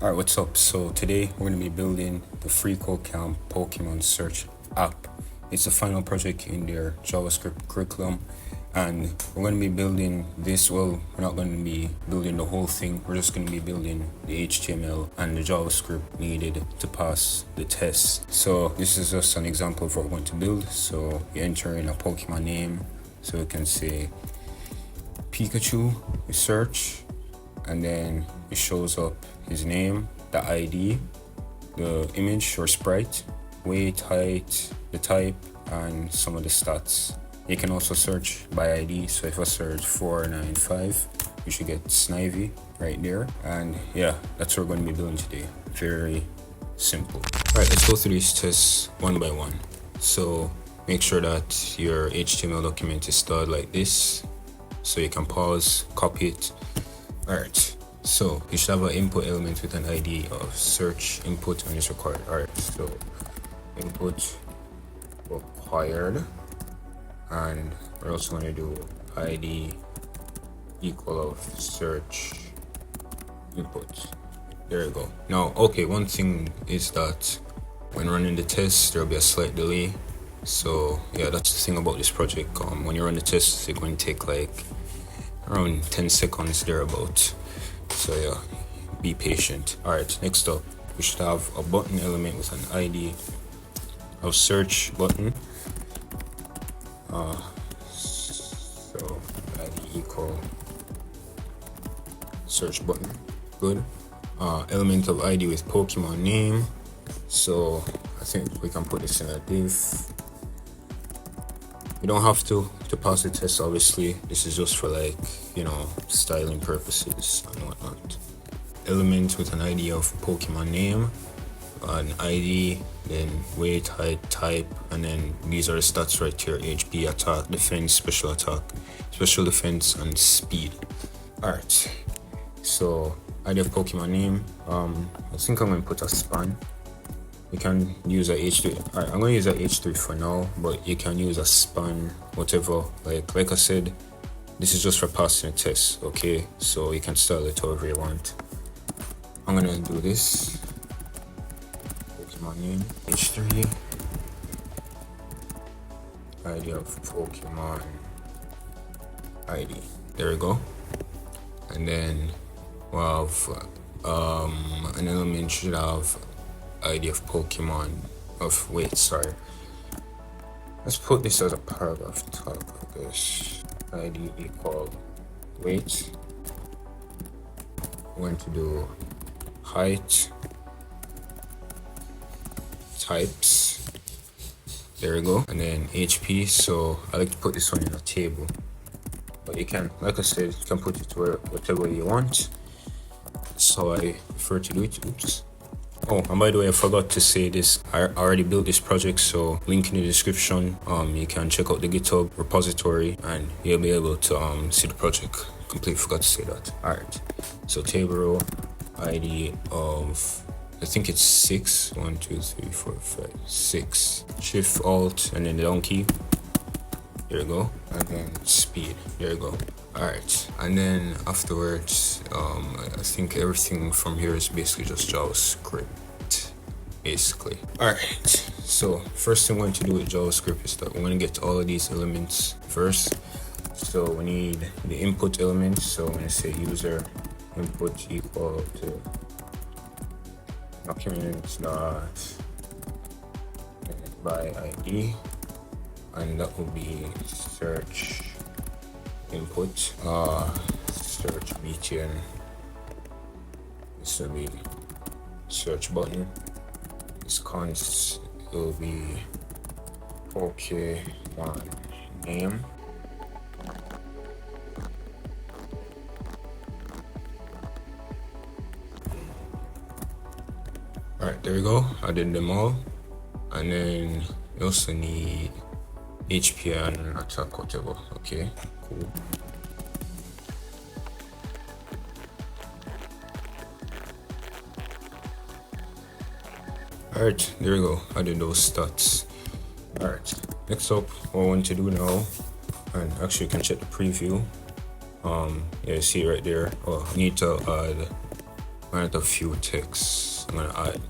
Alright, what's up? So today we're going to be building the FreeCodeCamp Pokemon search app. It's the final project in their JavaScript curriculum, and we're going to be building this. Well, we're not going to be building the whole thing. We're just going to be building the HTML and the JavaScript needed to pass the test. So this is just an example of what we're going to build. So you enter in a Pokemon name, so we can say Pikachu, you search, and then it shows up his name, the ID, the image or sprite, weight, height, the type, and some of the stats. You can also search by ID, so if I search 495, you should get Snivy right there. And yeah, that's what we're going to be doing today. Very simple. Alright, let's go through these tests one by one. So make sure that your HTML document is styled like this, so you can pause, copy it. Alright, so you should have an input element with an ID of search input and it's required. Alright, so input required, and we're also going to do ID equal of search input. There you go. Now, okay, one thing is that when running the test, there'll be a slight delay. So yeah, that's the thing about this project. When you run the test, it's going to take like around 10 seconds thereabout. So yeah, be patient. Alright, next up, we should have a button element with an ID of search button. So ID equal search button. Good. Element of ID with Pokemon name. So I think we can put this in a div. You don't have to pass the test, obviously. This is just for, like, you know, styling purposes and whatnot. Element with an ID of Pokemon name, an ID, then weight, height, type, and then these are the stats right here: HP, attack, defense, special attack, special defense, and speed. Alright, so ID of Pokemon name. I think I'm going to put a span. You can use a H3. Alright, I'm going to use a H3 for now, but you can use a span, whatever. Like I said, this is just for passing a test, okay? So you can style it however you want. I'm going to do this. Pokemon name, H3. ID of Pokemon ID. There we go. And then we'll have an element should have ID of Pokemon of weight. Sorry, let's put this as a paragraph tag, I guess. ID equal weight. We're going to do height, types, there we go, and then HP. So I like to put this one in a table, but you can, like I said, you can put it where whatever you want. So I prefer to do it. Oops. Oh, and by the way, I forgot to say this. I already built this project, so link in the description. You can check out the GitHub repository and you'll be able to see the project. Completely forgot to say that. Alright, so table row ID of, I think it's 6. 1, 2, 3, 4, 5, 6. Shift Alt and then the down key. There you go. And then speed. There you go. Alright, and then afterwards, I think everything from here is basically just JavaScript, basically. Alright, so first thing we're going to do with JavaScript is that we're going to get all of these elements first. So we need the input element, so I'm going to say user input equal to documents dot by ID, and that will be search input, search btn. This will be search button. This const will be Pokemon name. Alright, there we go. I did them all. And then you also need HP and attack, whatever. Okay, cool. Alright, there we go. I did those stats. Alright, next up, what I want to do now, and actually you can check the preview. Yeah, you see right there. Oh, I need to add add a few texts. I'm gonna add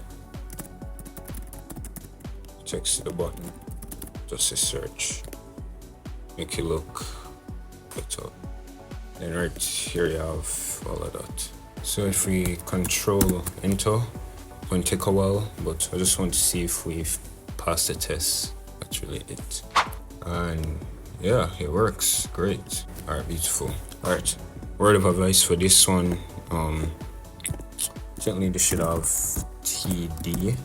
text to the button, just a search, make it look better. Then right here you have all of that. So if we control enter, it's going to take a while, but I just want to see if we've passed the test. That's really it. And yeah, it works great. All right, beautiful. All right, word of advice for this one, certainly this should have TD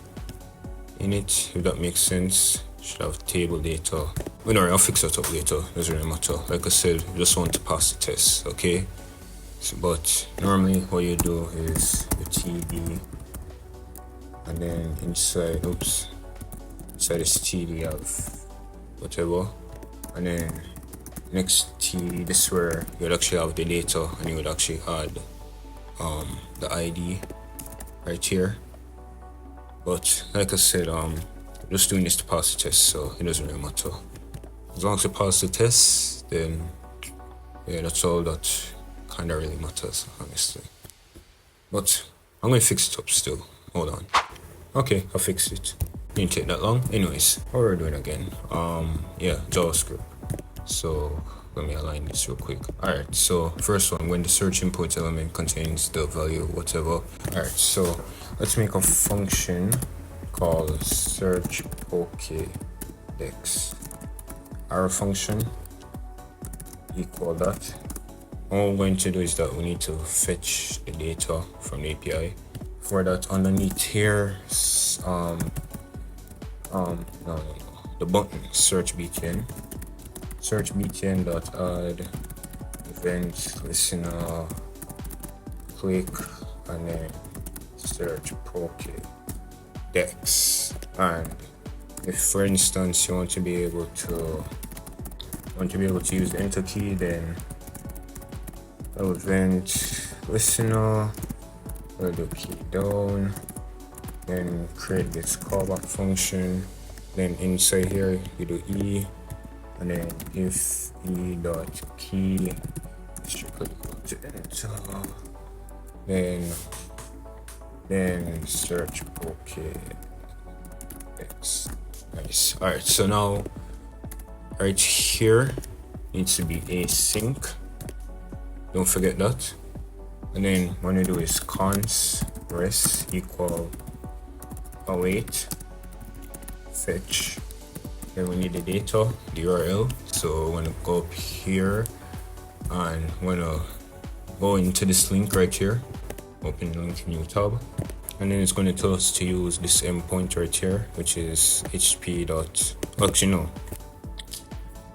in it, if that makes sense. Should have table data. Well, no, I'll fix that up later, doesn't really matter. Like I said, just want to pass the test, okay? So, but normally what you do is the TD, and then inside this TD you have whatever, and then next TD, this is where you would actually have the data, and you would actually add the ID right here. But like I said, just doing this to pass the test, so it doesn't really matter. As long as you pass the test, then yeah, that's all that kind of really matters, honestly. But I'm going to fix it up still. Hold on. Okay, I fixed it. Didn't take that long. Anyways, what we're doing again? Yeah, JavaScript. So let me align this real quick. Alright, so first one, when the search input element contains the value, whatever. Alright, so let's make a function called search PokeDex. Our function equal that. All we're going to do is that we need to fetch the data from the API. For that, underneath here, the button search btn. Search btn.add event listener, click, and then search PokeDex. And if, for instance, you want to be able to use the enter key, then event listener, we'll do key down, then create this callback function. Then inside here you do e, and then if e dot key strictly equal to enter, then search PokeDex. Nice. All right, so now right here needs to be async. Don't forget that. And then what we do is const res equal await fetch. Then we need the data, the URL. So we're gonna go up here and we're gonna go into this link right here. Open the link, new tab, and then it's going to tell us to use this endpoint right here, which is hp dot. Actually, no,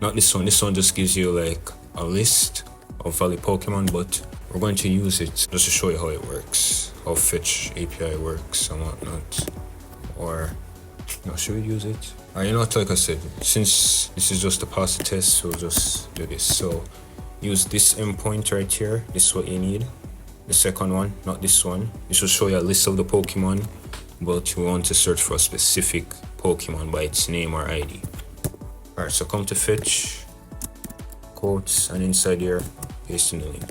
not this one. This one just gives you like a list of valid Pokemon, but we're going to use it just to show you how it works, how fetch API works and whatnot. Or no, should we use it? You know what, like I said, since this is just to pass the test, we'll just do this. So use this endpoint right here. This is what you need. The second one, not this one. This will show you a list of the Pokemon, but you want to search for a specific Pokemon by its name or ID. Alright, so come to fetch, quotes, and inside here, paste in the link.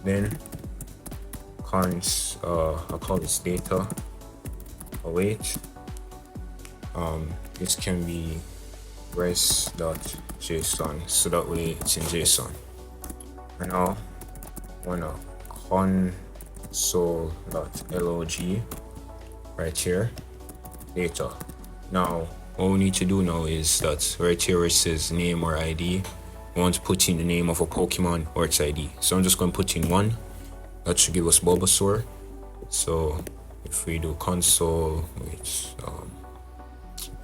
Then const, I'll call this data, await. This can be res.json, so that way it's in JSON. And now wanna console.log right here, data. Now what we need to do now is that right here where it says name or ID, we want to put in the name of a Pokemon or its ID. So I'm just going to put in 1. That should give us Bulbasaur. So if we do console,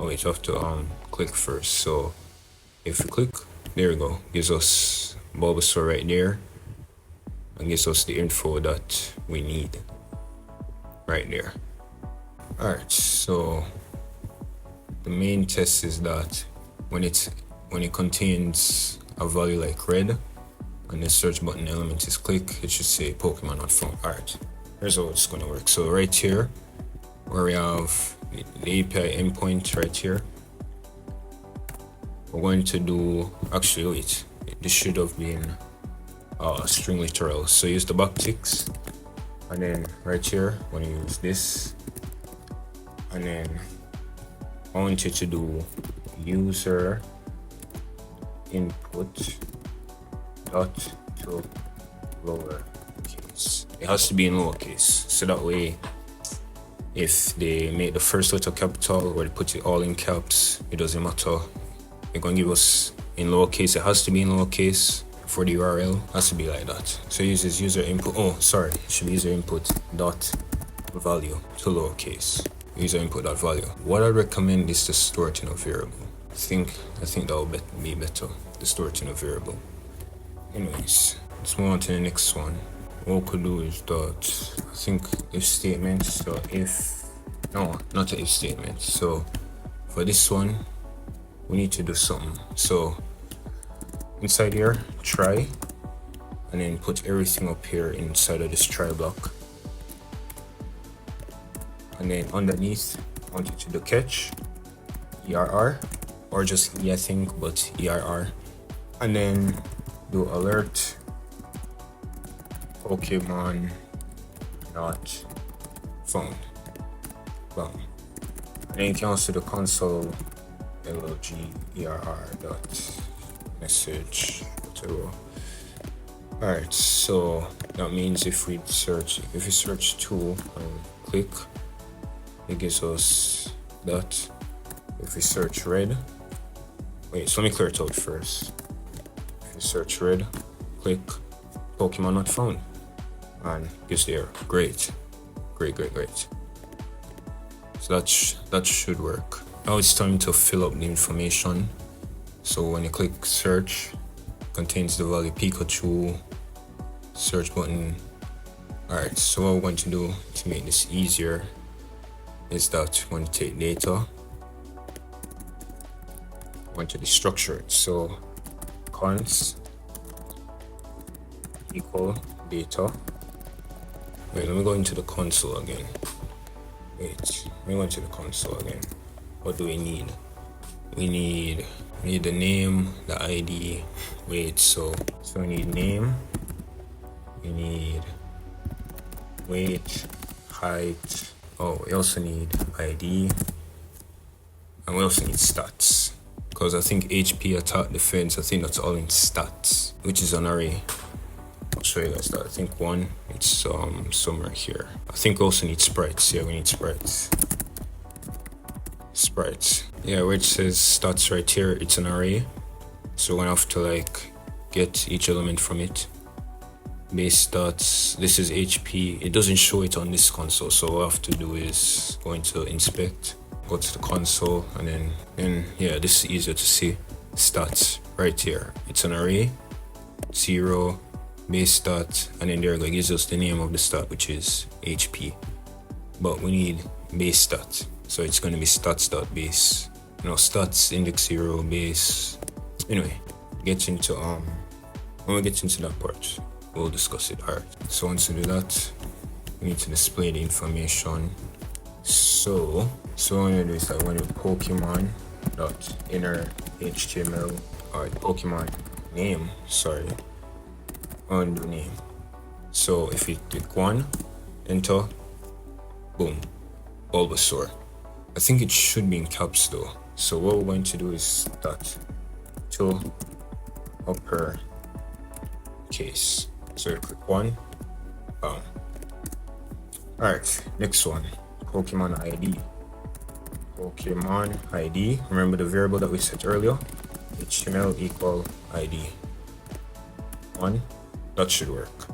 I have to click first. So if we click, there we go, gives us Bulbasaur right there, and gives us the info that we need right there. Alright, so the main test is that when it contains a value like red and the search button element is click, it should say Pokemon not found. Alright, here's how it's going to work. So right here where we have the API endpoint right here, we're going to do, actually wait, this should have been string literal. So use the backticks and then right here I'm going to use this, and then I want you to do user input dot to lowercase. It has to be in lowercase, so that way if they make the first letter capital or they put it all in caps, it doesn't matter. They're going to give us in lowercase. It has to be in lowercase for the URL. It has to be like that. So it uses user input. Oh, sorry. It should be user input dot value to lowercase. User input dot value. What I recommend is to store it in a variable. I think that will be better to store it in a variable. Anyways, let's move on to the next one. What we could do is that I think if statement. So if no, not an if statement. So for this one, we need to do something. So inside here, try, and then put everything up here inside of this try block. And then underneath, I want you to do catch, ERR, or just E I think, but ERR. And then do alert, Pokemon not found. Boom. And then you can also do console log err dot message whatever. Alright, so that means if we search tool and click, it gives us that. If we search red, wait, so let me clear it out first. If we search red, click Pokemon not found, and gives the error. Great. So that should work. Now it's time to fill up the information. So when you click search, contains the value Pikachu, search button. Alright, so what we're going to do to make this easier is that we're going to take data, we're going to destructure it. So const equal data. Wait, let me go into the console again. Wait, let me go into the console again. What do we need? We need the name, the ID. Wait, so we need name, we need weight, height. Oh, we also need ID, and we also need stats, because I think HP, attack, defense, I think that's all in stats, which is an array. I'll show you guys that. I think one, it's somewhere here. I think we also need sprites. Yeah, we need sprites. Yeah, where it says stats right here, it's an array, so we're gonna have to like get each element from it. Base stats, this is HP. It doesn't show it on this console, so what I have to do is go into inspect, go to the console, and then yeah, this is easier to see. Stats right here, it's an array, 0, base stat, and then there it gives us the name of the stat, which is HP, but we need base stat, so it's going to be stats.base. Stats index 0 base. Anyway, when we get into that part, we'll discuss it. Alright, so once we do that, we need to display the information. So what I'm going to do is I'm going to do Pokemon dot inner HTML. Alright, Pokemon name, sorry, undo name. So if you click 1, enter, boom, Bulbasaur. I think it should be in caps though. So what we're going to do is that to upper case. So you click 1, boom. Alright, next one, Pokemon ID. Pokemon ID, remember the variable that we set earlier? HTML equal ID. 1, that should work.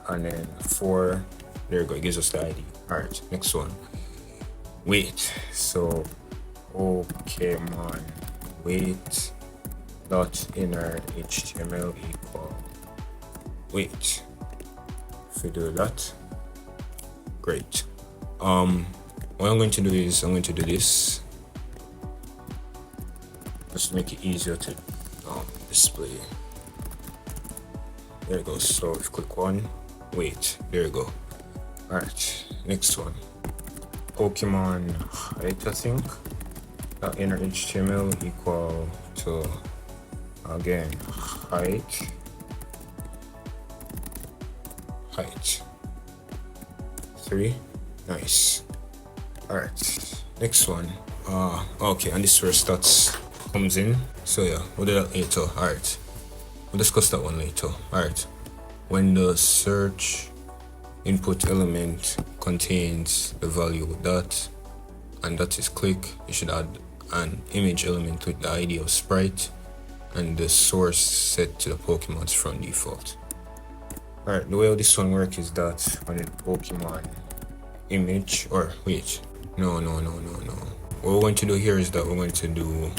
And then 4, there you go, it gives us the ID. Alright, next one. Weight. So Pokemon weight dot inner HTML equal weight. If we do that, great. What I'm going to do is I'm going to do this just to make it easier to display. There it goes. So if you click 1, weight, there you go. Alright, next one, Pokemon height, I think. Inner HTML equal to, again, height. 3. Nice. All right, next one. Okay, and this is where stats comes in. So yeah, we'll do that later. All right, we'll discuss that one later. All right, when the search input element contains the value dot, and that is click, you should add an image element with the ID of sprite and the source set to the Pokemon's front default. Alright, the way this one works is that when the Pokemon image, or wait, no. What we're going to do here is that we're going to do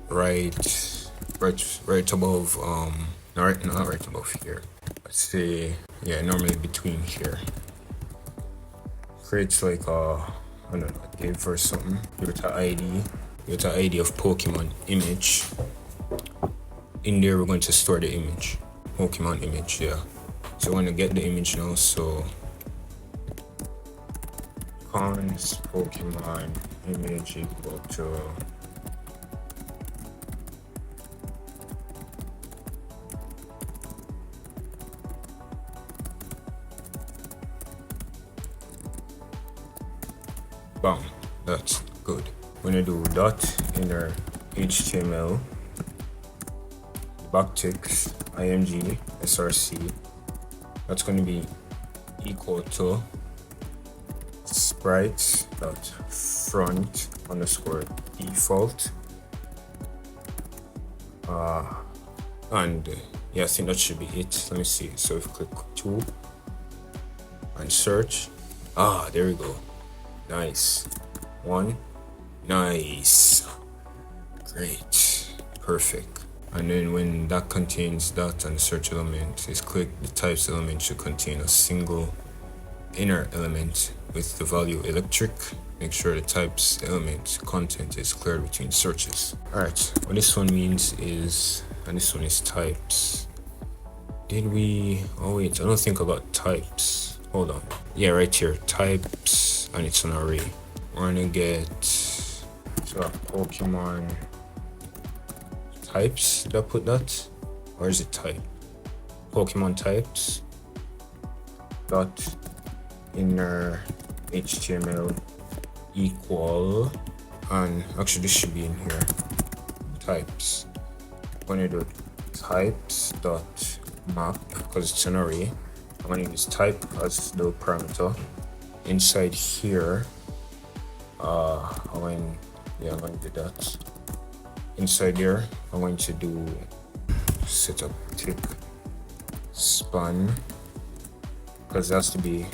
right above, not right above here. Let's say, yeah, normally between here. Creates like a, I don't know, a div or something. Give it an ID of Pokemon image. In there, we're going to store the image, Pokemon image, yeah. So we're going to get the image now, so const Pokemon image equal to bam, that's good. We're gonna do dot inner HTML backticks img src. That's going to be equal to sprites dot front underscore default. And yeah, I think that should be it. Let me see. So if we click 2 and search, there we go. Nice. 1. Nice. Great. Perfect. And then when that contains that and search element is clicked, the types element should contain a single inner element with the value electric. Make sure the types element content is cleared between searches. Alright, what this one means is, and this one is types. Did we, oh wait, I don't think about types. Hold on. Yeah, right here, types, and it's an array. We're gonna get, so Pokemon types. Did I put that? Or is it type? Pokemon types dot inner HTML equal, and actually this should be in here, types. I'm gonna do types dot map because it's an array. I'm gonna use type as the parameter. Inside here, I'm going to do that. Inside there, I'm going to do set up tick span because it has to be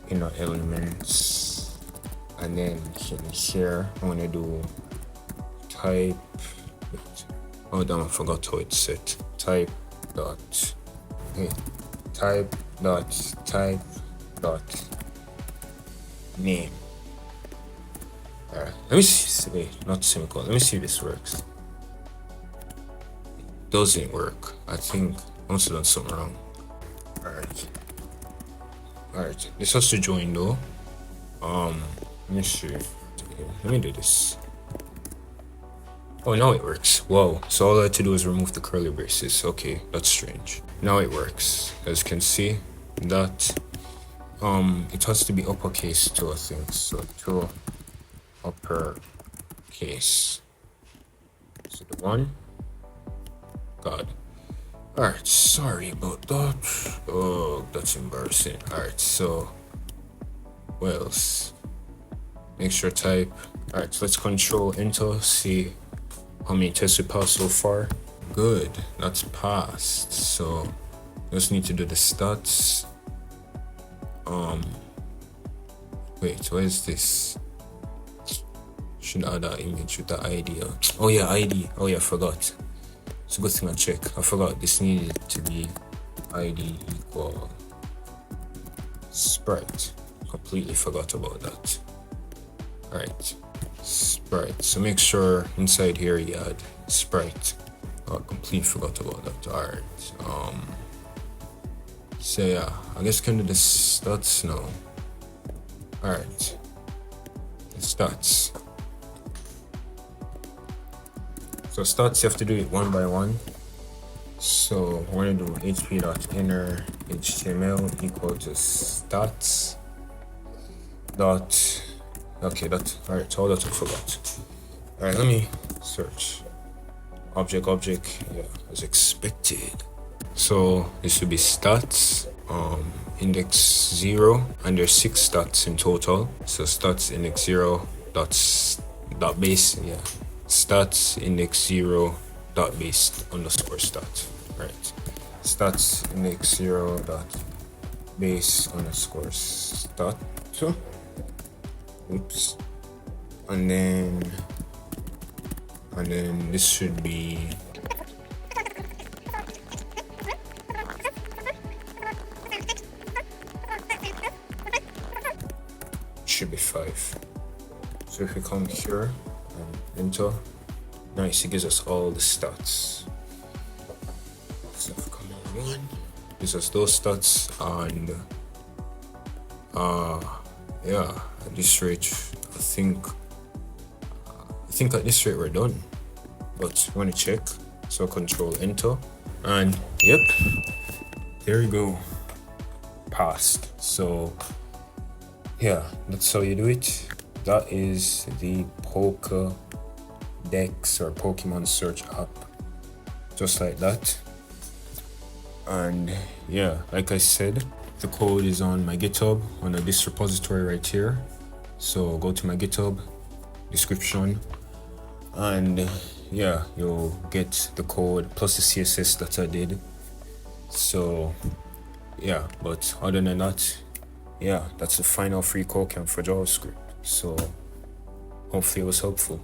inner elements, and then in here I'm going to do type. Oh damn, I forgot how it's set. Type dot name. Alright, let me see. Wait, not semicolon. Let me see if this works. It doesn't work. I think I must have done something wrong. Alright, this has to join though. Let me see. Let me do this. Oh, now it works. Whoa. So all I had to do is remove the curly braces. Okay, that's strange. Now it works. As you can see, that it has to be uppercase too, I think. So to uppercase. So the one. God. Alright, sorry about that. Oh, that's embarrassing. Alright, so what else? Make sure type. Alright, so let's control enter, see how many tests we passed so far. Good, that's passed. So just need to do the stats. Wait, what is this? Should add that image with the ID. Oh yeah, ID. Oh yeah, I forgot. It's a good thing I check. I forgot this needed to be ID equal sprite. Completely forgot about that. Alright, sprite. So make sure inside here you add sprite. Oh, completely forgot about that. Alright. So yeah, I guess can do the stats now. Alright. The stats. So stats, you have to do it one by one. So we're going to do hp.inner html equal to stats dot, okay, that, all right, all that I forgot. All right, let me search object, yeah, as expected. So this would be stats index 0, and there's 6 stats in total. So stats index 0 dot base, yeah, stats index 0 dot base underscore stat, right? Stats index 0 dot base underscore stat, oops, and then this should be should be 5. So if we come here and enter, nice, it gives us all the stats. So if we come in, gives us those stats, and yeah, at this rate, I think at this rate we're done. But we want to check, so control enter, and yep, there you go, passed. So yeah, that's how you do it. That is the Pokedex or Pokemon search app, just like that. And yeah, like I said, the code is on my GitHub under this repository right here. So go to my GitHub description, and yeah, you'll get the code plus the CSS that I did. So yeah, but other than that, yeah, that's the final FreeCodeCamp for JavaScript. So hopefully it was helpful.